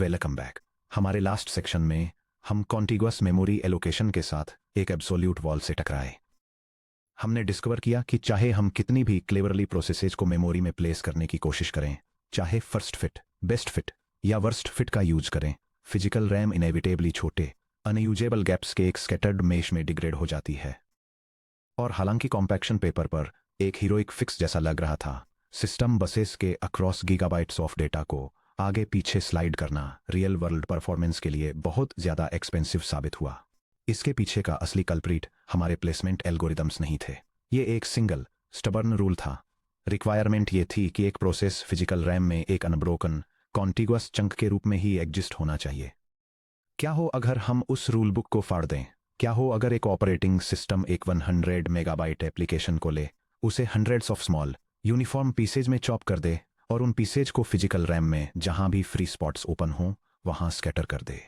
Welcome back. हमारे last section में हम कॉन्टिगुअस मेमोरी एलोकेशन के साथ एक एब्सोल्यूट वॉल से टकराए। हमने डिस्कवर किया कि चाहे हम कितनी भी क्लेवरली प्रोसेसेस को मेमोरी में प्लेस करने की कोशिश करें, चाहे फर्स्ट फिट, बेस्ट फिट या वर्स्ट फिट का यूज करें, फिजिकल रैम इनेविटेबली छोटे अनयूजेबल गैप्स के एक स्कैटर्ड मेश में डिग्रेड हो जाती है। और हालांकि कॉम्पैक्शन पेपर पर एक हीरोइक फिक्स जैसा लग रहा था, सिस्टम बसेस के अक्रॉस गीगाबाइट्स ऑफ डेटा को आगे पीछे स्लाइड करना रियल वर्ल्ड परफॉर्मेंस के लिए बहुत ज़्यादा एक्सपेंसिव साबित हुआ। इसके पीछे का असली कल्प्रिट हमारे प्लेसमेंट एल्गोरिदम्स नहीं थे। ये एक सिंगल स्टबर्न रूल था। रिक्वायरमेंट ये थी कि एक प्रोसेस फिजिकल रैम में एक अनब्रोकन कॉन्टिगुअस चंक के रूप में ही एग्जिस्ट होना चाहिए। क्या हो अगर हम उस रूल बुक को फाड़ दें? क्या हो अगर एक ऑपरेटिंग सिस्टम एक 100 मेगाबाइट एप्लीकेशन को ले, उसे hundreds of small uniform pieces में चॉप कर दे और उन पीसेज को फिजिकल रैम में जहां भी फ्री स्पॉट्स ओपन हों वहां स्कैटर कर दे?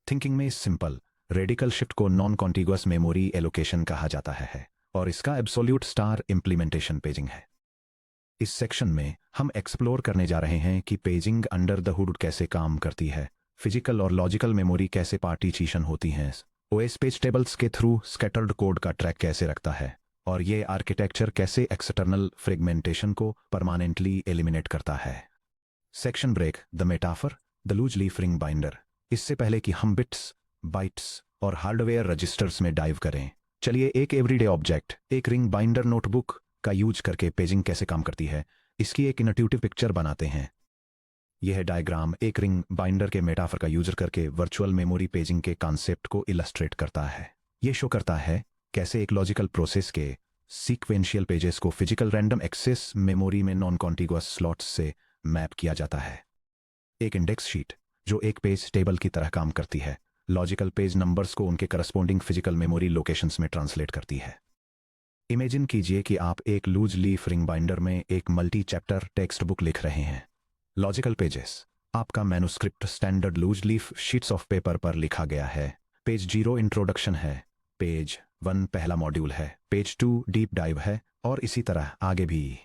थिंकिंग में सिंपल रेडिकल शिफ्ट को नॉन कॉन्टिगुअस मेमोरी एलोकेशन कहा जाता है और इसका एब्सोल्यूट स्टार इम्प्लीमेंटेशन पेजिंग है। इस सेक्शन में हम एक्सप्लोर करने जा रहे हैं कि पेजिंग अंडर द हुड कैसे काम करती है, फिजिकल और लॉजिकल मेमोरी कैसे पार्टीशन होती हैं, ओएस पेज टेबल्स के थ्रू स्कैटर्ड कोड का ट्रैक कैसे रखता है और ये आर्किटेक्चर कैसे एक्सटर्नल फ्रेगमेंटेशन को परमानेंटली एलिमिनेट करता है। Section break, the metaphor, the loose leaf ring binder. इससे पहले कि हम बिट्स, बाइट्स और हार्डवेयर रजिस्टर्स में डाइव करें, चलिए एक एवरीडे ऑब्जेक्ट, एक रिंग बाइंडर नोटबुक का यूज करके पेजिंग कैसे काम करती है इसकी एक इंट्यूटिव पिक्चर बनाते हैं। यह डायग्राम एक रिंग बाइंडर के मेटाफर का यूजर करके वर्चुअल मेमोरी पेजिंग के कॉन्सेप्ट को इलस्ट्रेट करता है। यह शो करता है कैसे एक लॉजिकल प्रोसेस के सीक्वेंशियल पेजेस को फिजिकल रैंडम एक्सेस मेमोरी में नॉन कॉन्टिगुअस स्लॉट्स से मैप किया जाता है। एक इंडेक्स शीट जो एक पेज टेबल की तरह काम करती है, लॉजिकल पेज नंबर्स को उनके करस्पॉन्डिंग फिजिकल मेमोरी लोकेशंस में ट्रांसलेट करती है। इमेजिन कीजिए कि आप एक लूज लीफ रिंग बाइंडर में एक मल्टी चैप्टर टेक्स्ट बुक लिख रहे हैं। लॉजिकल पेजेस, आपका manuscript standard loose leaf sheets of paper पर लिखा गया है। पेज 0 इंट्रोडक्शन है, पेज 1 पहला मॉड्यूल है, पेज 2 डीप डाइव है और इसी तरह आगे भी।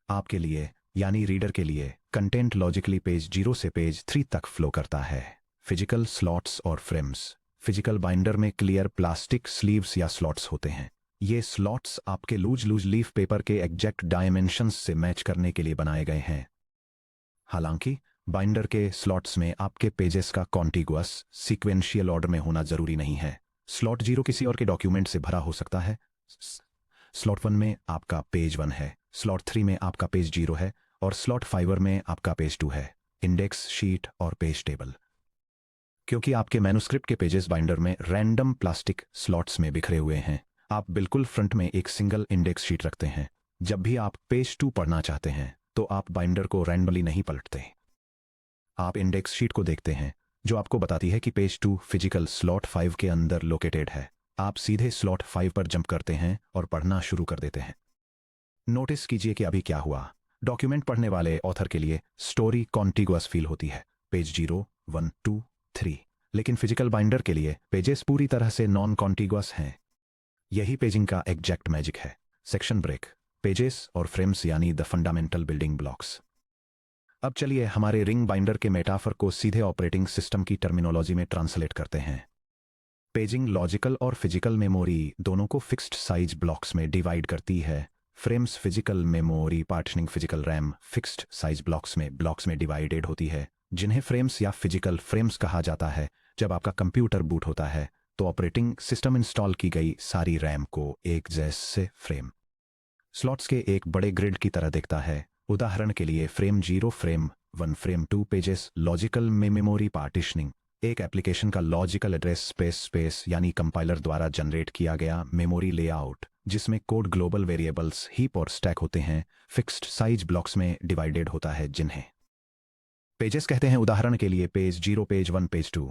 आपके लिए यानी रीडर के लिए कंटेंट लॉजिकली पेज 0 से पेज 3 तक फ्लो करता है। फिजिकल स्लॉट्स और फ्रेम्स, फिजिकल बाइंडर में क्लियर प्लास्टिक स्लीव्स या स्लॉट्स होते हैं। ये स्लॉट्स आपके लूज लीफ पेपर के एग्जैक्ट डायमेंशंस से मैच करने के लिए बनाए गए हैं। हालांकि बाइंडर के स्लॉट्स में आपके पेजेस का कॉन्टिगुअस सीक्वेंशियल ऑर्डर में होना जरूरी नहीं है। स्लॉट 0 किसी और के डॉक्यूमेंट से भरा हो सकता है। स्लॉट 1 में आपका पेज 1 है, स्लॉट 3 में आपका पेज 0 है और स्लॉट 5 में आपका पेज 2 है। इंडेक्स शीट और पेज टेबल, क्योंकि आपके मैन्युस्क्रिप्ट के पेजेस बाइंडर में रैंडम प्लास्टिक स्लॉट्स में बिखरे हुए हैं, आप बिल्कुल फ्रंट में एक सिंगल इंडेक्स शीट रखते हैं। जब भी आप पेज 2 पढ़ना चाहते हैं तो आप बाइंडर को रैंडमली नहीं पलटते। आप इंडेक्स शीट को देखते हैं जो आपको बताती है कि पेज 2 फिजिकल स्लॉट 5 के अंदर लोकेटेड है। आप सीधे स्लॉट 5 पर जंप करते हैं और पढ़ना शुरू कर देते हैं। नोटिस कीजिए कि अभी क्या हुआ। डॉक्यूमेंट पढ़ने वाले ऑथर के लिए स्टोरी कॉन्टिगुअस फील होती है, पेज 0, 1, 2, 3। लेकिन फिजिकल बाइंडर के लिए पेजेस पूरी तरह से नॉन कॉन्टिगुअस हैं। यही पेजिंग का एग्जैक्ट मैजिक है। सेक्शन ब्रेक, पेजेस और फ्रेम्स यानी द फंडामेंटल बिल्डिंग ब्लॉक्स। अब चलिए हमारे रिंग बाइंडर के मेटाफर को सीधे ऑपरेटिंग सिस्टम की टर्मिनोलॉजी में ट्रांसलेट करते हैं। पेजिंग लॉजिकल और फिजिकल मेमोरी दोनों को फिक्स्ड साइज ब्लॉक्स में डिवाइड करती है। Frames physical memory partitioning physical RAM fixed size blocks में डिवाइडेड होती है, जिन्हें फ्रेम्स या फिजिकल फ्रेम्स कहा जाता है। जब आपका कंप्यूटर बूट होता है तो ऑपरेटिंग सिस्टम इंस्टॉल की गई सारी रैम को एक जैसे फ्रेम स्लॉट्स के एक बड़े ग्रिड की तरह दिखता है। उदाहरण के लिए frame 0, frame 1, frame 2 pages. Logical में मेमोरी पार्टीशनिंग एक एप्लीकेशन का लॉजिकल एड्रेस स्पेस यानी कंपाइलर द्वारा जनरेट किया गया मेमोरी लेआउट, जिसमें कोड ग्लोबल वेरिएबल्स हीप और स्टैक होते हैं, फिक्स्ड साइज ब्लॉक्स में डिवाइडेड होता है, जिन्हें पेजेस कहते हैं। उदाहरण के लिए पेज 0, पेज 1, पेज 2।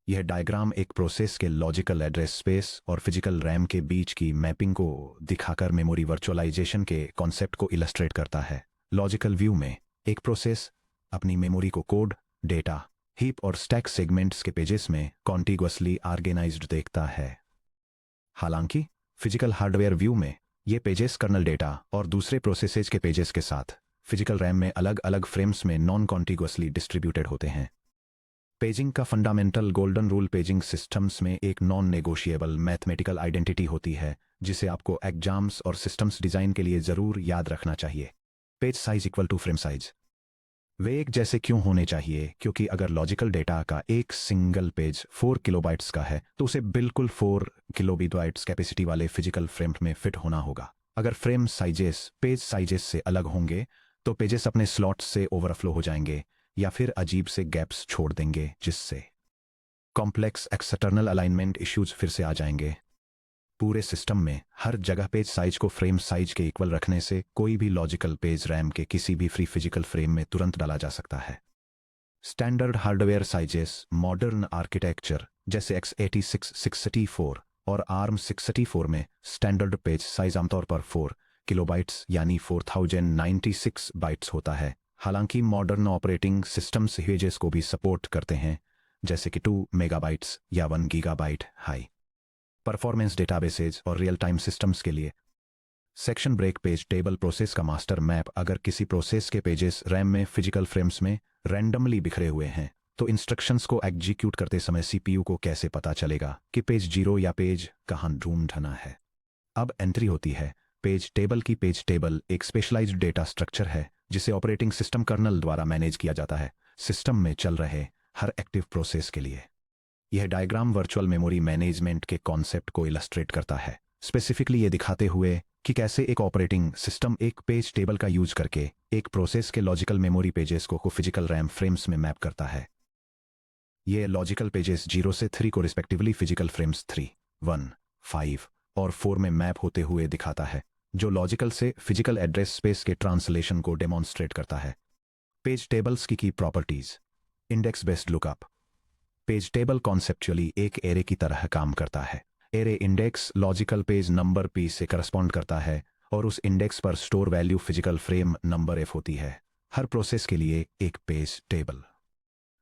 यह डायग्राम एक प्रोसेस के लॉजिकल एड्रेस स्पेस और फिजिकल रैम के बीच की मैपिंग को दिखाकर मेमोरी वर्चुअलाइजेशन के कॉन्सेप्ट को इलस्ट्रेट करता है। लॉजिकल व्यू में एक प्रोसेस अपनी मेमोरी को कोड, डेटा, हीप और स्टैक सेगमेंट्स के पेजेस में कॉन्टिगुअसली ऑर्गेनाइज्ड देखता है। हालांकि फिजिकल हार्डवेयर व्यू में ये पेजेस कर्नल डेटा और दूसरे प्रोसेसेस के पेजेस के साथ फिजिकल रैम में अलग अलग फ्रेम्स में नॉन कॉन्टिग्युअसली डिस्ट्रीब्यूटेड होते हैं। पेजिंग का fundamental golden rule paging systems में एक नॉन नेगोशिएबल मैथमेटिकल आइडेंटिटी होती है जिसे आपको एग्जाम्स और सिस्टम्स डिजाइन के लिए जरूर याद रखना चाहिए। Page size equal to frame size. वे एक जैसे क्यों होने चाहिए? क्योंकि अगर लॉजिकल डेटा का एक सिंगल पेज 4 किलोबाइट्स का है तो उसे बिल्कुल 4 किलोबाइट्स कैपेसिटी वाले फिजिकल फ्रेम में फिट होना होगा। अगर फ्रेम साइजेस पेज साइजेस से अलग होंगे तो पेजेस अपने स्लॉट्स से ओवरफ्लो हो जाएंगे या फिर अजीब से गैप्स छोड़ देंगे, जिससे कॉम्प्लेक्स एक्सटर्नल अलाइनमेंट इश्यूज फिर से आ जाएंगे। पूरे सिस्टम में हर जगह पेज साइज को फ्रेम साइज के इक्वल रखने से कोई भी लॉजिकल पेज रैम के किसी भी फ्री फिजिकल फ्रेम में तुरंत डाला जा सकता है। Standard hardware sizes modern architecture जैसे x86 634 और ARM 634 में स्टैंडर्ड पेज साइज आमतौर पर 4 किलोबाइट्स यानी 4096 बाइट्स होता है। हालांकि मॉडर्न ऑपरेटिंग सिस्टम्स पेजेस को भी सपोर्ट करते हैं, जैसे कि 2 मेगाबाइट्स या 1 गीगाबाइट हाई परफॉर्मेंस डेटाबेसेज और रियल टाइम सिस्टम्स के लिए। Section break page table process का मास्टर मैप। अगर किसी प्रोसेस के पेजेस रैम में फिजिकल फ्रेम्स में रैंडमली बिखरे हुए हैं तो इंस्ट्रक्शंस को एग्जीक्यूट करते समय सीपीयू को कैसे पता चलेगा कि पेज 0 या पेज कहाँ ढूंढना है? अब एंट्री होती है पेज टेबल की। पेज टेबल एक स्पेशलाइज्ड डेटा स्ट्रक्चर है जिसे ऑपरेटिंग सिस्टम कर्नल द्वारा मैनेज किया जाता है सिस्टम में चल रहे हर एक्टिव प्रोसेस के लिए। यह डायग्राम वर्चुअल मेमोरी मैनेजमेंट के कॉन्सेप्ट को इलस्ट्रेट करता है, स्पेसिफिकली ये दिखाते हुए कि कैसे एक ऑपरेटिंग सिस्टम एक पेज टेबल का यूज करके एक प्रोसेस के लॉजिकल मेमोरी पेजेस को फिजिकल रैम फ्रेम्स में मैप करता है। ये लॉजिकल पेजेस 0 से 3 को रिस्पेक्टिवली फिजिकल फ्रेम्स 3, 1, 5 और 4 में मैप होते हुए दिखाता है, जो लॉजिकल से फिजिकल एड्रेस स्पेस के ट्रांसलेशन को डेमोन्स्ट्रेट करता है। पेज टेबल्स की properties. Index based lookup. Page table conceptually एक एरे की तरह काम करता है। Array index logical page number p से करस्पॉन्ड करता है और उस इंडेक्स पर store value physical frame number f होती है। हर प्रोसेस के लिए एक पेज टेबल।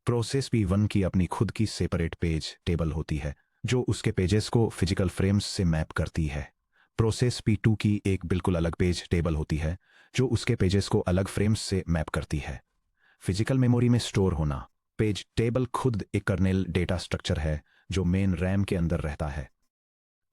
प्रोसेस p1 की अपनी खुद की सेपरेट पेज टेबल होती है जो उसके पेजेस को फिजिकल फ्रेम्स से मैप करती है। प्रोसेस p2 की एक बिल्कुल अलग पेज टेबल होती है जो उसके पेजेस को अलग फ्रेम्स से मैप करती है। फिजिकल मेमोरी में स्टोर होना। पेज टेबल खुद एक कर्नेल डेटा स्ट्रक्चर है जो मेन रैम के अंदर रहता है।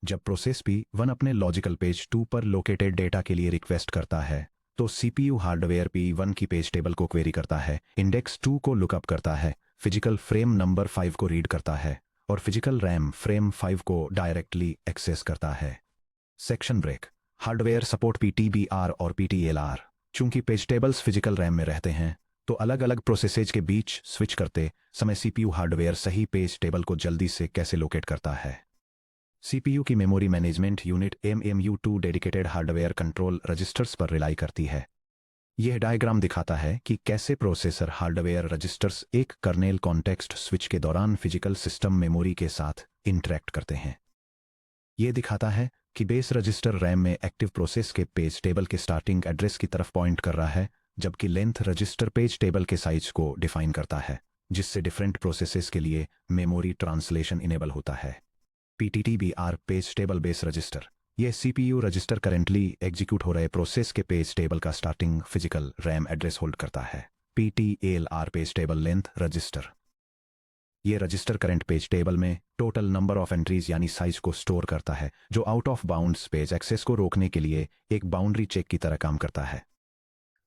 जब प्रोसेस p1 अपने लॉजिकल पेज 2 पर लोकेटेड डेटा के लिए रिक्वेस्ट करता है तो सीपीयू हार्डवेयर p1 की पेज टेबल को क्वेरी करता है, इंडेक्स 2 को लुकअप करता है, फिजिकल फ्रेम नंबर 5 को रीड करता है और फिजिकल रैम फ्रेम 5 को डायरेक्टली एक्सेस करता है। Section break. Hardware support PTBR और PTLR। चूंकि पेज टेबल्स फिजिकल रैम में रहते हैं तो अलग अलग प्रोसेसेज के बीच स्विच करते समय सीपीयू हार्डवेयर सही पेज टेबल को जल्दी से कैसे लोकेट करता है। सीपीयू की memory management unit MMU2 dedicated hardware control registers पर रिलाई करती है। यह डायग्राम दिखाता है कि कैसे प्रोसेसर हार्डवेयर रजिस्टर्स एक कर्नेल कॉन्टेक्स्ट स्विच के दौरान फिजिकल सिस्टम मेमोरी के साथ इंटरैक्ट करते हैं। यह दिखाता है कि बेस रजिस्टर रैम में एक्टिव प्रोसेस के पेज टेबल के स्टार्टिंग एड्रेस की तरफ पॉइंट कर रहा है, जबकि लेंथ रजिस्टर पेज टेबल के साइज को डिफाइन करता है, जिससे डिफरेंट प्रोसेसेस के लिए मेमोरी ट्रांसलेशन इनेबल होता है। PTTBR page table base register. यह सीपीयू रजिस्टर करेंटली एग्जीक्यूट हो रहे प्रोसेस के पेज टेबल का starting physical RAM address hold करता है। PTLR page table length register. यह रजिस्टर करंट पेज टेबल में टोटल नंबर ऑफ एंट्रीज यानी साइज को स्टोर करता है, जो out of bounds page access को रोकने के लिए एक बाउंड्री चेक की तरह काम करता है।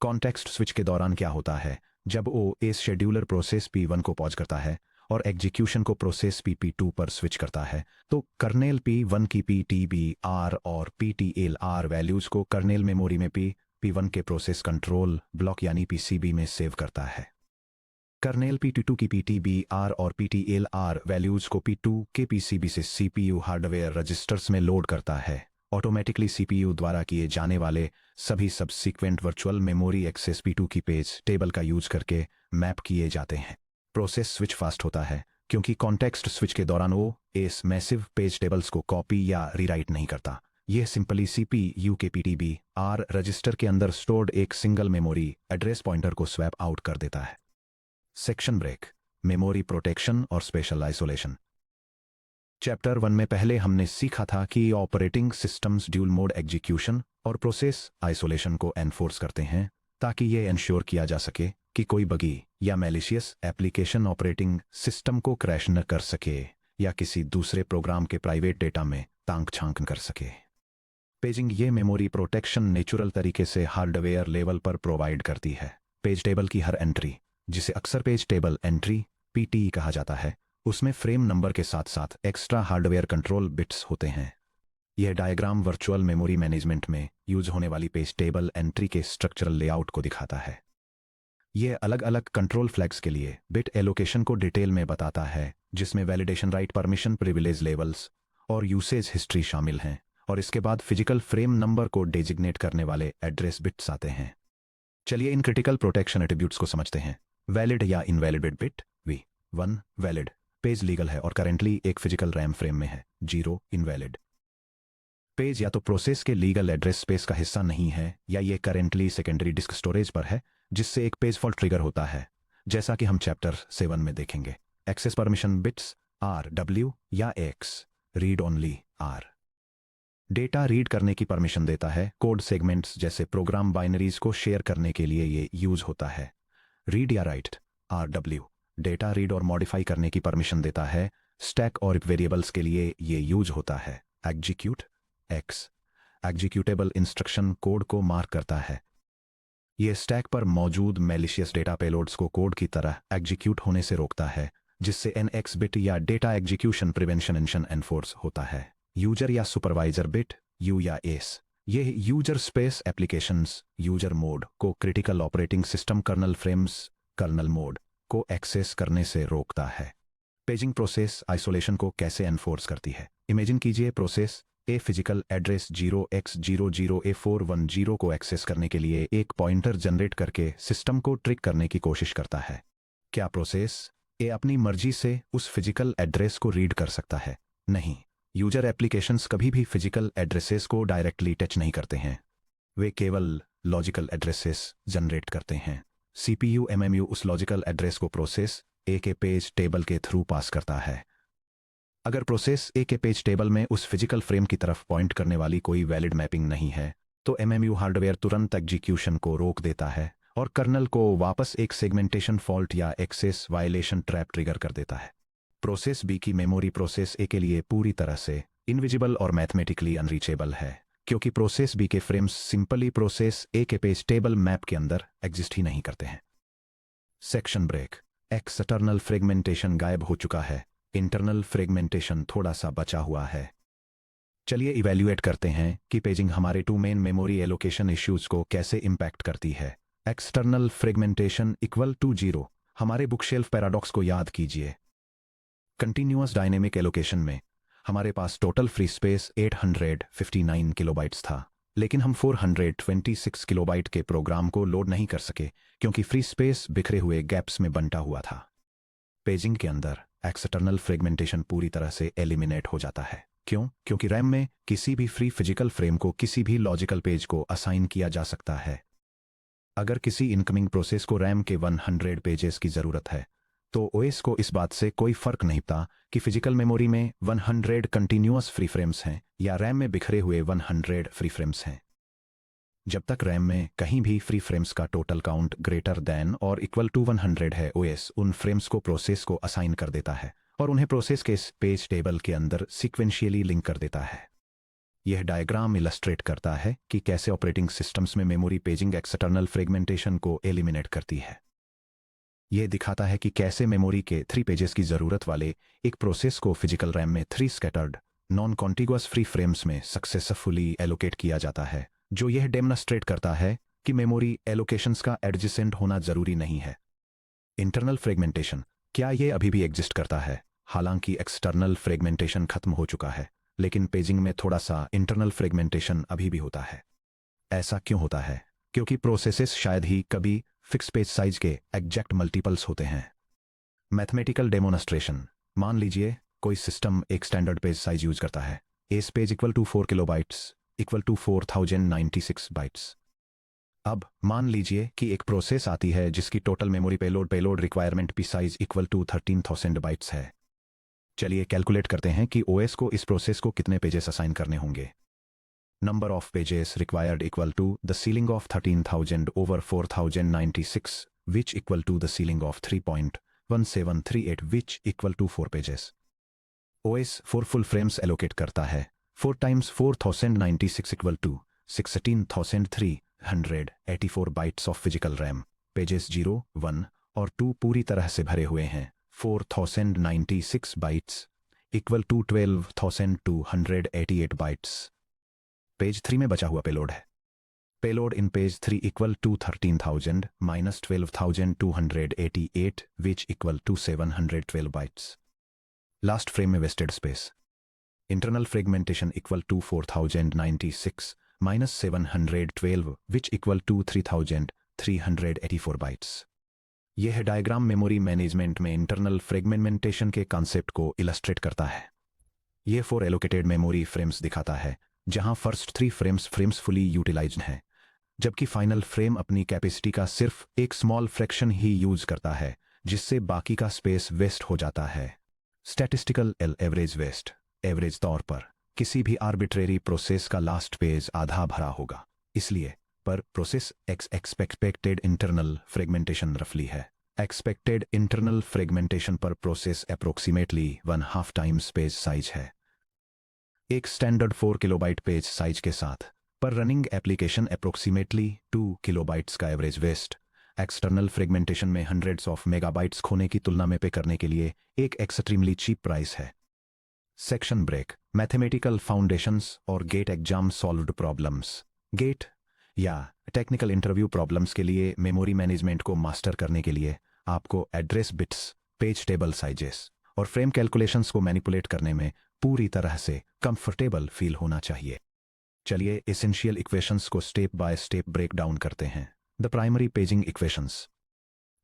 कॉन्टेक्स्ट स्विच के दौरान क्या होता है? जब OS शेड्यूलर प्रोसेस P1 को पॉज करता है और एग्जीक्यूशन को प्रोसेस P2 पर स्विच करता है तो कर्नेल P1 की PTBR और PTLR वैल्यूज को कर्नेल मेमोरी में P1 के प्रोसेस कंट्रोल ब्लॉक यानी PCB में सेव करता है। कर्नेल P2 की PTBR और PTLR वैल्यूज को P2 के PCB से CPU हार्डवेयर रजिस्टर्स में लोड करता है। ऑटोमेटिकली CPU द्वारा किए जाने वाले सभी subsequent virtual memory access P2 की पेज टेबल का यूज करके मैप किए जाते हैं। प्रोसेस स्विच फास्ट होता है क्योंकि कॉन्टेक्स्ट स्विच के दौरान वो इस मैसिव पेज टेबल्स को कॉपी या रीराइट नहीं करता। यह सिंपली CPU के PTBR रजिस्टर के अंदर स्टोर्ड एक सिंगल मेमोरी एड्रेस पॉइंटर को स्वैप आउट कर देता है। Section break. मेमोरी प्रोटेक्शन और स्पेशल आइसोलेशन। चैप्टर 1 में पहले हमने सीखा था कि operating systems dual mode execution और प्रोसेस आइसोलेशन को एनफोर्स करते हैं ताकि ये इंश्योर किया जा सके कि कोई बगी या मैलिशियस एप्लीकेशन ऑपरेटिंग सिस्टम को क्रैश न कर सके या किसी दूसरे प्रोग्राम के प्राइवेट डेटा में तांक छांक कर सके। पेजिंग ये मेमोरी प्रोटेक्शन नेचुरल तरीके से हार्डवेयर लेवल पर प्रोवाइड करती है। पेज टेबल की हर एंट्री, जिसे अक्सर पेज टेबल एंट्री पीटी कहा जाता है, उसमें फ्रेम नंबर के साथ साथ एक्स्ट्रा हार्डवेयर कंट्रोल बिट्स होते हैं। यह डायग्राम वर्चुअल मेमोरी मैनेजमेंट में यूज होने वाली पेज टेबल एंट्री के स्ट्रक्चरल लेआउट को दिखाता है। यह अलग अलग कंट्रोल फ्लैग्स के लिए बिट एलोकेशन को डिटेल में बताता है, जिसमें validation right, permission, privilege levels और यूसेज हिस्ट्री शामिल हैं, और इसके बाद फिजिकल फ्रेम नंबर को डेजिग्नेट करने वाले एड्रेस बिट्स आते हैं। चलिए इन क्रिटिकल प्रोटेक्शन एट्रीब्यूट्स को समझते हैं। वैलिड या invalid bit. V1 valid, page legal है और करेंटली एक फिजिकल रैम फ्रेम में है। 0 इनवैलिड, पेज या तो प्रोसेस के लीगल एड्रेस स्पेस का हिस्सा नहीं है या ये करेंटली सेकेंडरी डिस्क स्टोरेज पर है, जिससे एक पेज फॉल्ट ट्रिगर होता है, जैसा कि हम चैप्टर 7 में देखेंगे। Access permission bits R, W या X, read only R, data read करने की परमिशन देता है। कोड सेगमेंट्स जैसे प्रोग्राम बाइनरीज को शेयर करने के लिए ये यूज होता है। रीड या राइट RW, डेटा रीड और मॉडिफाई करने की परमिशन देता है। स्टैक और वेरिएबल्स के लिए ये यूज होता है। Execute X, executable instruction code को मार्क करता है। ये स्टैक पर मौजूद मैलिशियस डेटा पेलोड्स को कोड की तरह एग्जीक्यूट होने से रोकता है, जिससे NX बिट या डेटा एग्जीक्यूशन प्रिवेंशन एनफोर्स होता है। यूजर या सुपरवाइजर बिट U या ACE, ये user space applications user mode को critical operating system kernel frames kernel mode को एक्सेस करने से रोकता है। पेजिंग प्रोसेस आइसोलेशन को कैसे एनफोर्स करती है? इमेजिन कीजिए process a physical address 0x00A410 को एक्सेस करने के लिए एक पॉइंटर जनरेट करके सिस्टम को ट्रिक करने की कोशिश करता है। क्या प्रोसेस ए अपनी मर्जी से उस फिजिकल एड्रेस को रीड कर सकता है? नहीं। यूजर एप्लीकेशंस कभी भी फिजिकल एड्रेसेस को डायरेक्टली टच नहीं करते हैं, वे केवल लॉजिकल एड्रेसेस जनरेट करते हैं। CPU MMU उस लॉजिकल एड्रेस को प्रोसेस ए के पेज टेबल के थ्रू पास करता है। अगर प्रोसेस ए के पेज टेबल में उस फिजिकल फ्रेम की तरफ पॉइंट करने वाली कोई वैलिड मैपिंग नहीं है, तो MMU हार्डवेयर तुरंत एग्जीक्यूशन को रोक देता है और कर्नल को वापस एक सेगमेंटेशन फॉल्ट या एक्सेस वायलेशन ट्रैप ट्रिगर कर देता है। प्रोसेस बी की मेमोरी प्रोसेस ए के लिए पूरी तरह से इनविजिबल और मैथमेटिकली अनरीचेबल है, क्योंकि प्रोसेस बी के फ्रेम्स सिंपली प्रोसेस ए के पेज टेबल मैप के अंदर एग्जिस्ट ही नहीं करते हैं। Section break. एक्सटर्नल फ्रेगमेंटेशन गायब हो चुका है, इंटरनल फ्रेगमेंटेशन थोड़ा सा बचा हुआ है। चलिए इवैल्यूएट करते हैं कि पेजिंग हमारे 2 मेन मेमोरी एलोकेशन इश्यूज को कैसे इंपैक्ट करती है। External fragmentation equal to 0। हमारे बुकशेल्फ पैराडॉक्स को याद कीजिए। कंटिन्यूअस डायनेमिक एलोकेशन में हमारे पास टोटल फ्री स्पेस 859 किलोबाइट्स था, लेकिन हम 426 किलोबाइट के प्रोग्राम को लोड नहीं कर सके क्योंकि फ्री स्पेस बिखरे हुए गैप्स में बंटा हुआ था। पेजिंग के अंदर एक्सटर्नल फ्रेगमेंटेशन पूरी तरह से एलिमिनेट हो जाता है। क्यों? क्योंकि रैम में किसी भी फ्री फिजिकल फ्रेम को किसी भी लॉजिकल पेज को असाइन किया जा सकता है। अगर किसी इनकमिंग प्रोसेस को रैम के 100 पेजेस की जरूरत है, तो OS को इस बात से कोई फर्क नहीं पड़ता कि फिजिकल मेमोरी में 100 कंटिन्यूअस फ्री फ्रेम्स हैं या रैम में बिखरे हुए 100 फ्री फ्रेम्स हैं। जब तक रैम में कहीं भी फ्री फ्रेम्स का टोटल काउंट ग्रेटर देन और इक्वल टू 100 है, OS उन फ्रेम्स को प्रोसेस को असाइन कर देता है और उन्हें प्रोसेस के पेज टेबल के अंदर सीक्वेंशियली लिंक कर देता है। यह डायग्राम इलस्ट्रेट करता है कि कैसे ऑपरेटिंग सिस्टम्स में मेमोरी पेजिंग एक्सटर्नल फ्रेगमेंटेशन को एलिमिनेट करती है। यह दिखाता है कि कैसे मेमोरी के 3 पेजेस की जरूरत वाले एक प्रोसेस को फिजिकल रैम में 3 scattered non contiguous free frames में सक्सेसफुली एलोकेट किया जाता है, जो यह डेमोन्स्ट्रेट करता है कि मेमोरी एलोकेशंस का एडजेसेंट होना जरूरी नहीं है। इंटरनल फ्रेगमेंटेशन, क्या यह अभी भी एग्जिस्ट करता है? हालांकि एक्सटर्नल फ्रेगमेंटेशन खत्म हो चुका है, लेकिन पेजिंग में थोड़ा सा इंटरनल फ्रेगमेंटेशन अभी भी होता है। ऐसा क्यों होता है? क्योंकि प्रोसेसेस शायद ही कभी फिक्स पेज साइज के एग्जैक्ट मल्टीपल्स होते हैं। Mathematical demonstration. मान लीजिए कोई सिस्टम एक स्टैंडर्ड पेज साइज यूज करता है, S page equal to 4 kilobytes equal to 4096 bytes. अब मान लीजिए कि एक प्रोसेस आती है जिसकी total memory payload requirement P size equal to 13,000 bytes है। चलिए कैलकुलेट करते हैं कि OS को इस प्रोसेस को कितने पेजेस असाइन करने होंगे। number of pages required equal to the ceiling of 13,000 over 4,096, which equal to the ceiling of 3.1738, which equal to 4 pages. OS 4 full frames allocate करता है 4 times 4,096 equal to 16,384 bytes of physical RAM. Pages 0, 1 और 2 पूरी तरह से भरे हुए हैं 4,096 bytes equal to 12,288 bytes. Page 3 में बचा हुआ पेलोड है payload in page 3 equal to 13,000 minus 12,288 which equal to 712 bytes. Last frame में wasted space internal fragmentation equal to 4,096 minus 712 which equal to 3,384 bytes. यह डायग्राम मेमोरी मैनेजमेंट में internal fragmentation के concept को illustrate करता है यह 4 allocated memory frames दिखाता है जहां फर्स्ट 3 फ्रेम्स फुली यूटिलाइज्ड हैं जबकि फाइनल फ्रेम अपनी कैपेसिटी का सिर्फ एक स्मॉल फ्रैक्शन ही यूज करता है जिससे बाकी का स्पेस वेस्ट हो जाता है स्टैटिस्टिकल एवरेज वेस्ट एवरेज तौर पर किसी भी आर्बिट्रेरी प्रोसेस का लास्ट पेज आधा भरा होगा इसलिए पर प्रोसेस एक्सपेक्टेड इंटरनल फ्रेगमेंटेशन रफली है एक्सपेक्टेड इंटरनल फ्रेगमेंटेशन पर process approximately 1/2 times page size है एक स्टैंडर्ड 4 किलोबाइट पेज साइज के साथ पर रनिंग एप्लीकेशन अप्रोक्सीमेटली 2 किलोबाइट्स का एवरेज वेस्ट एक्सटर्नल फ्रेगमेंटेशन में हंड्रेड्स ऑफ मेगाबाइट्स खोने की तुलना में पे करने के लिए एक एक्सट्रीमली चीप प्राइस है सेक्शन ब्रेक मैथमेटिकल फाउंडेशंस और GATE exam solved problems GATE या टेक्निकल इंटरव्यू प्रॉब्लम्स के लिए मेमोरी मैनेजमेंट को मास्टर करने के लिए आपको address bits page table sizes और फ्रेम कैलकुलेशंस को मैनिपुलेट करने में पूरी तरह से कंफर्टेबल फील होना चाहिए चलिए एसेंशियल इक्वेशंस को step by step break down करते हैं द प्राइमरी पेजिंग इक्वेशंस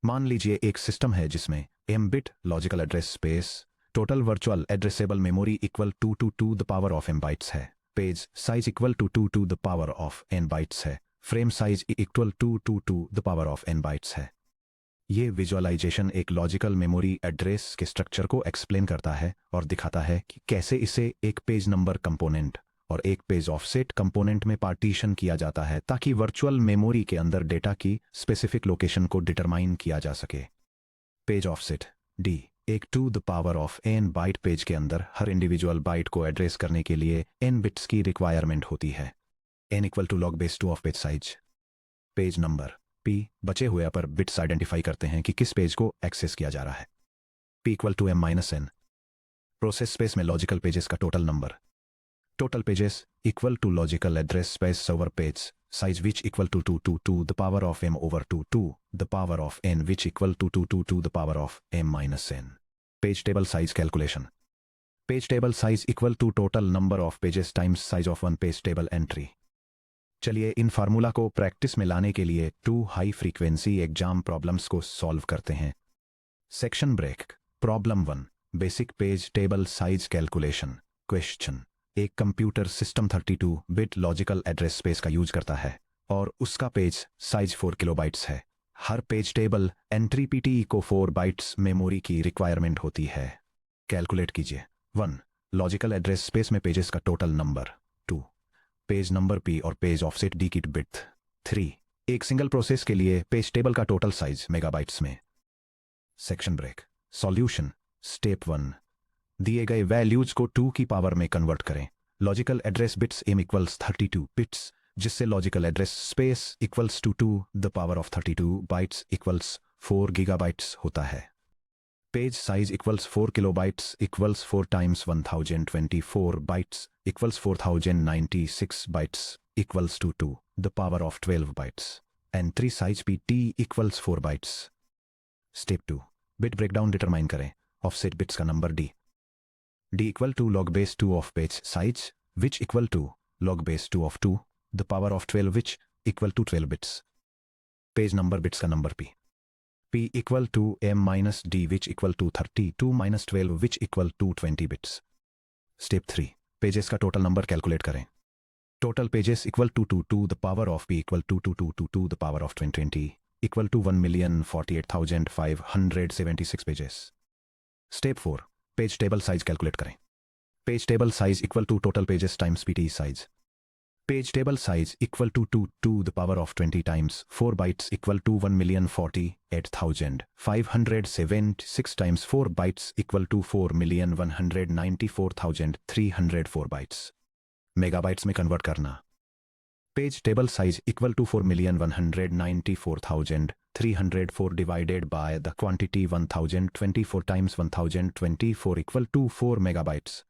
मान लीजिए एक सिस्टम है जिसमें m bit logical address space total virtual addressable memory equal to the power of m bytes है page size equal to the power of n bytes है frame size equal to the power of n bytes है ये visualization एक logical memory address के structure को explain करता है और दिखाता है कि कैसे इसे एक पेज नंबर कंपोनेंट और एक पेज ऑफसेट कंपोनेंट में पार्टीशन किया जाता है ताकि वर्चुअल मेमोरी के अंदर डेटा की स्पेसिफिक लोकेशन को डिटरमाइन किया जा सके पेज ऑफसेट डी एक two the power of n byte page के अंदर हर इंडिविजुअल बाइट को एड्रेस करने के लिए n बिट्स की रिक्वायरमेंट होती है n equal to log base 2 of page size page number p बचे हुए पर बिट्स आइडेंटिफाई करते हैं कि किस पेज को एक्सेस किया जा रहा है p equal to m-n process space में लॉजिकल पेजेस का total number total pages equal to logical address space server page size which equal to the power of m over 2 the power of n which equal to the power of m minus n. Page table size calculation. Page table size equal to total number of pages times size of one page table entry. चलिए इन formula को practice में लाने के लिए 2 high frequency exam problems को solve करते हैं section break problem 1 basic page table size calculation question एक computer system 32 bit logical address space का यूज करता है और उसका पेज साइज 4 किलोबाइट्स है हर पेज टेबल एंट्री पीटी को 4 बाइट्स मेमोरी की रिक्वायरमेंट होती है कैलकुलेट कीजिए 1 लॉजिकल एड्रेस स्पेस में पेजेस का total number 2 page number p और पेज ऑफसेट d की बिट 3 एक सिंगल प्रोसेस के लिए पेज टेबल का टोटल साइज मेगाबाइट्स में सेक्शन ब्रेक सॉल्यूशन स्टेप 1 दिए गए वैल्यूज को 2 की पावर में कन्वर्ट करें logical address bits m equals 32 bits जिससे logical address space equals to the power of 32 bytes equals 4 gigabytes होता है page size equals 4 kilobytes equals 4 times 1024 bytes equals 4096 bytes equals to the power of 12 bytes entry size pt equals 4 bytes step 2 bit breakdown determine करें offset bits का number d equal to log base 2 of page size which equal to log base 2 of 2 the power of 12 which equal to 12 bits page number bits का number p equal to m minus d which equal to 32 minus 12 which equal to 20 bits step 3 pages का total number calculate करें total pages equal to the power of p equal to the power of 20 equal to 1,48,576 pages step 4 page table size calculate करें page table size equal to total pages times PT size Page table size equal to 2 to the power of 20 times 4 bytes equal to 1,048,576 times 4 bytes equal to 4,194,304 bytes. Megabytes में convert करना. Page table size equal to 4,194,304 divided by the quantity 1024 times 1024 equal to 4 megabytes.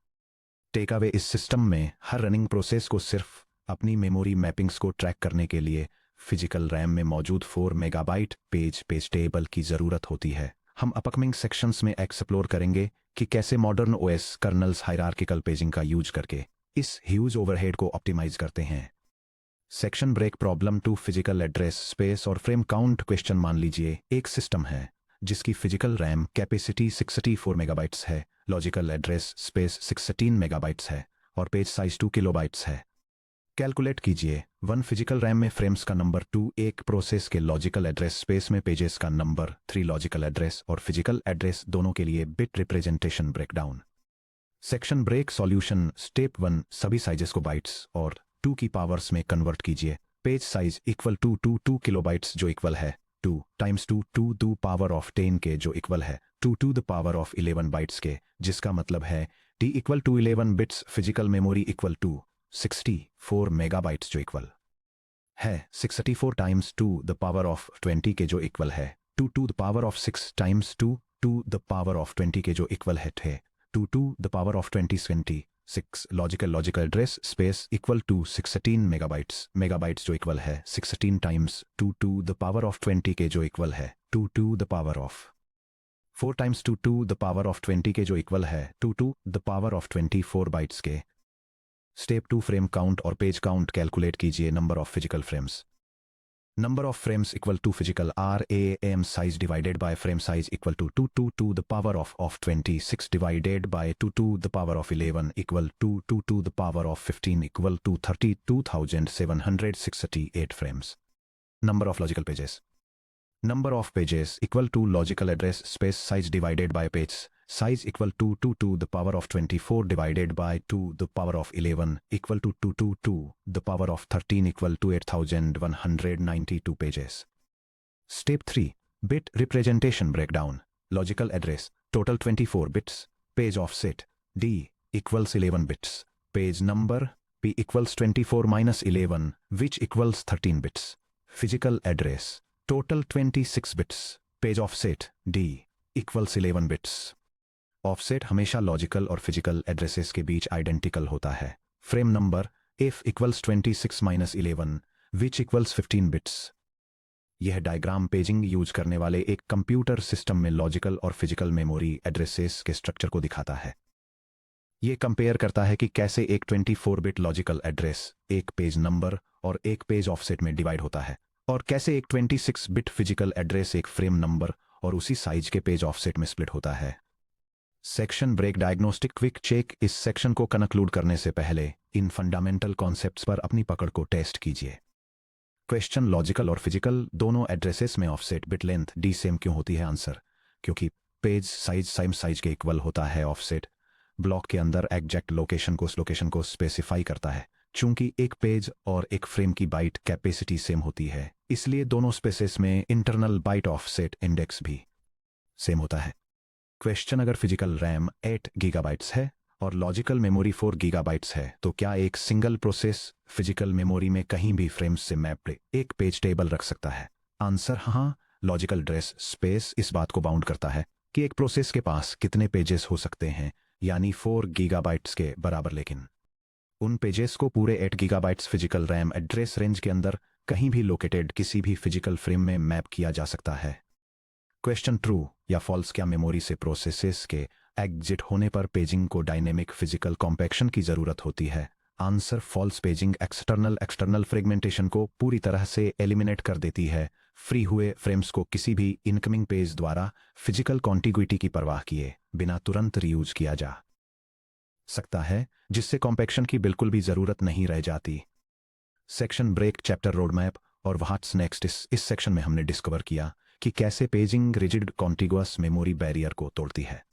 Take away इस system में हर running process को सिर्फ अपनी memory mappings को track करने के लिए फिजिकल रैम में मौजूद 4 मेगाबाइट पेज टेबल की ज़रूरत होती है. हम अपकमिंग सेक्शंस में एक्सप्लोर करेंगे कि कैसे modern OS kernels hierarchical paging का यूज करके इस ह्यूज ओवरहेड को ऑप्टिमाइज करते हैं. Section break problem two physical address space और फ्रेम काउंट क्वेश्चन. मान लीजिए एक सिस्टम है जिसकी फिजिकल रैम कैपेसिटी 64 मेगाबाइट्स है, लॉजिकल एड्रेस स्पेस 16 मेगाबाइट्स है और पेज साइज 2 किलोबाइट्स है. कैलकुलेट कीजिए 1 फिजिकल रैम में फ्रेम्स का नंबर 2, एक प्रोसेस के लॉजिकल एड्रेस स्पेस में पेजेस का नंबर 3, लॉजिकल एड्रेस और फिजिकल एड्रेस दोनों के लिए bit representation breakdown. Section break solution. Step 1 सभी साइजेस को बाइट्स और 2 की पावर्स में कन्वर्ट कीजिए. Page size equal to 2 kilobytes जो इक्वल है 2 times 2 to the power of 10 के जो इक्वल है 2 to the power of 11 bytes के, जिसका मतलब है t equal to 11 bits. Physical memory equal to 64 megabytes जो इक्वल है 64 टाइम्स 2 द पावर ऑफ 20 के जो इक्वल है 2 to the power of 6 times 2 to the power of 20 के जो इक्वल है 2 to the power of 26. Logical address space equal to 16 megabytes जो equal है 16 times 2 to the power of 20 के जो इक्वल है 2 to the power of 4 times 2 to the power of 20 के जो इक्वल है 2 to the power of 24 bytes के. Step 2 frame count और पेज काउंट. कैलकुलेट कीजिए number of physical frames. Number of frames equal to physical RAM size divided by frame size equal to 2 to the power of 26 divided by 2 to the power of 11 equal to 2 to the power of 15 equal to 32,768 frames. Number of logical pages. Number of pages equal to logical address space size divided bye page size equal to 2 to the power of 24 divided by 2 the power of 11 equal to 2 to the power of 13 equal to 8,192 pages. Step 3 bit representation breakdown. Logical address total 24 bits. Page offset D equals 11 bits. Page number P equals 24 minus 11 which equals 13 bits. Physical address total 26 bits. Page offset D equals 11 bits. Offset हमेशा logical और physical addresses के बीच identical होता है. Frame number F equals 26 minus 11 विच equals 15 bits. यह diagram paging use करने वाले एक computer system में लॉजिकल और फिजिकल मेमोरी एड्रेसेस के स्ट्रक्चर को दिखाता है. यह कंपेयर करता है कि कैसे एक 24 बिट लॉजिकल एड्रेस एक पेज नंबर और एक पेज ऑफसेट में डिवाइड होता है और कैसे एक 26 बिट फिजिकल एड्रेस एक फ्रेम नंबर और उसी साइज के पेज ऑफसेट में स्प्लिट होता है. Section break diagnostic quick check. इस सेक्शन को कनक्लूड करने से पहले इन फंडामेंटल कॉन्सेप्ट्स पर अपनी पकड़ को टेस्ट कीजिए. क्वेश्चन लॉजिकल और फिजिकल दोनों एड्रेसेस में offset bit length D same क्यों होती है? आंसर क्योंकि पेज साइज सेम साइज के इक्वल होता है. ऑफसेट ब्लॉक के अंदर एग्जैक्ट लोकेशन को स्पेसिफाई करता है. चूंकि एक पेज और एक फ्रेम की बाइट कैपेसिटी सेम होती है इसलिए दोनों स्पेसेस में इंटरनल बाइट ऑफसेट इंडेक्स भी सेम होता है. क्वेश्चन अगर फिजिकल रैम 8 गीगाबाइट्स है और लॉजिकल मेमोरी 4 गीगाबाइट्स है तो क्या एक सिंगल प्रोसेस फिजिकल मेमोरी में कहीं भी फ्रेम्स से मैप्ड एक पेज टेबल रख सकता है? आंसर हाँ. लॉजिकल एड्रेस स्पेस इस बात को बाउंड करता है कि एक प्रोसेस के पास कितने पेजेस हो सकते हैं, यानी 4 गीगाबाइट्स के बराबर. लेकिन उन पेजेस को पूरे 8 gigabytes physical RAM address range के अंदर कहीं भी लोकेटेड किसी भी फिजिकल फ्रेम में मैप किया जा सकता है. क्वेश्चन ट्रू या फॉल्स. क्या मेमोरी से प्रोसेसेस के एग्जिट होने पर पेजिंग को डायनेमिक फिजिकल कॉम्पैक्शन की जरूरत होती है? Answer false. Paging external fragmentation को पूरी तरह से एलिमिनेट कर देती है. फ्री हुए फ्रेम्स को किसी भी इनकमिंग पेज द्वारा फिजिकल कॉन्टिग्यूटी की परवाह किए बिना तुरंत रीयूज किया जा सकता है, जिससे कॉम्पैक्शन की बिल्कुल भी जरूरत नहीं रह जाती. Section break chapter road map और व्हाट्स नेक्स्ट. इस सेक्शन में हमने डिस्कवर किया कि कैसे paging rigid contiguous memory barrier को तोड़ती है.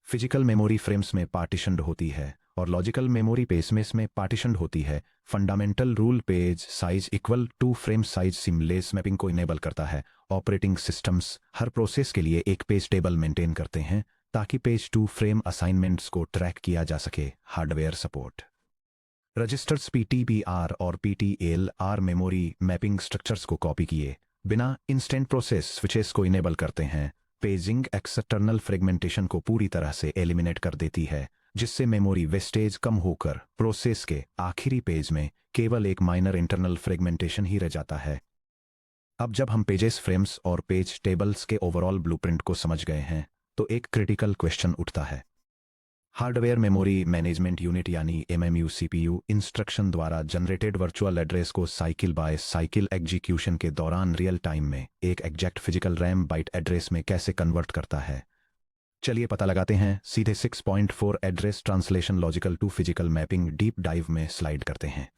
फिजिकल मेमोरी फ्रेम्स में पार्टीशन्ड होती है और लॉजिकल मेमोरी पेज में इसमें पार्टीशन होती है। Fundamental rule page size equal to frame size seamless mapping को इनेबल करता है। ऑपरेटिंग सिस्टम्स हर प्रोसेस के लिए एक पेज टेबल मेंटेन करते हैं ताकि पेज टू फ्रेम असाइनमेंट्स को ट्रैक किया जा सके। हार्डवेयर सपोर्ट रजिस्टर्स PTBR और PTLR मेमोरी मैपिंग स्ट्रक्चर्स को कॉपी किए बिना इंस्टेंट प्रोसेस स्विचेस को इनेबल करते हैं। पेजिंग एक्सटर्नल फ्रेगमेंटेशन को पूरी तरह से एलिमिनेट कर देती है, जिससे मेमोरी वेस्टेज कम होकर प्रोसेस के आखिरी पेज में केवल एक माइनर इंटरनल फ्रेगमेंटेशन ही रह जाता है। अब जब हम पेजेस फ्रेम्स और पेज टेबल्स के ओवरऑल ब्लूप्रिंट को समझ गए हैं, तो एक क्रिटिकल क्वेश्चन उठता है। हार्डवेयर मेमोरी मैनेजमेंट यूनिट यानी MMU CPU इंस्ट्रक्शन द्वारा जनरेटेड वर्चुअल एड्रेस को साइकिल बाय साइकिल एग्जीक्यूशन के दौरान रियल टाइम में एक exact physical RAM byte address में कैसे कन्वर्ट करता है। चलिए पता लगाते हैं। सीधे 6.4 address translation logical to physical mapping deep dive में स्लाइड करते हैं।